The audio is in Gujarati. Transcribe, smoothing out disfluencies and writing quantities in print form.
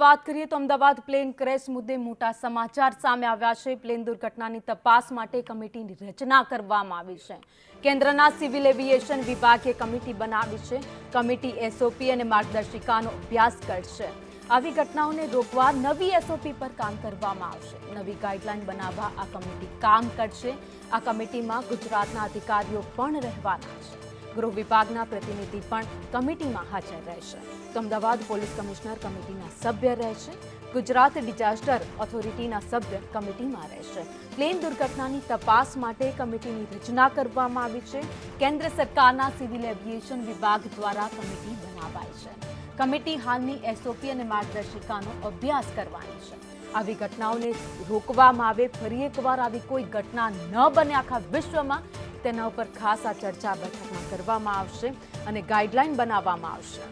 વાત કરીએ તો અમદાવાદ પ્લેન ક્રેશ મુદ્દે મોટા સમાચાર સામે આવ્યા છે। પ્લેન દુર્ઘટનાની તપાસ માટે કમિટીની રચના કરવામાં આવી છે। કેન્દ્રના સિવિલ એવિએશન વિભાગે કમિટી બનાવી છે। કમિટી એસઓપી અને માર્ગદર્શિકાનો અભ્યાસ કરશે। આવી ઘટનાઓને રોકવા નવી એસઓપી પર કામ કરવામાં આવશે। નવી ગાઈડલાઈન બનાવવા આ કમિટી કામ કરશે। આ કમિટીમાં ગુજરાતના અધિકારીઓ પણ રહેવાના છે। ગૃહ વિભાગના પ્રતિનિધિ પણ કમિટીમાં હાજર રહેશે। તો અમદાવાદ પોલીસ કમિશનર કમિટીના સભ્ય રહેશે। ગુજરાત ડિઝાસ્ટર ઓથોરિટીના સભ્ય કમિટીમાં રહેશે। પ્લેન દુર્ઘટનાની તપાસ માટે કમિટીની રચના કરવામાં આવી છે। કેન્દ્ર સરકારના સિવિલ એવિએશન વિભાગ દ્વારા કમિટી બનાવાઈ છે। કમિટી હાલની એસઓપી અને માર્ગદર્શિકાનો અભ્યાસ કરવાની છે। આવી ઘટનાઓને રોકવામાં આવે, ફરી એકવાર આવી કોઈ ઘટના ન બને આખા વિશ્વમાં, તેના ઉપર ખાસ આ ચર્ચા બેઠકમાં કરવામાં આવશે અને ગાઈડલાઈન બનાવવામાં આવશે।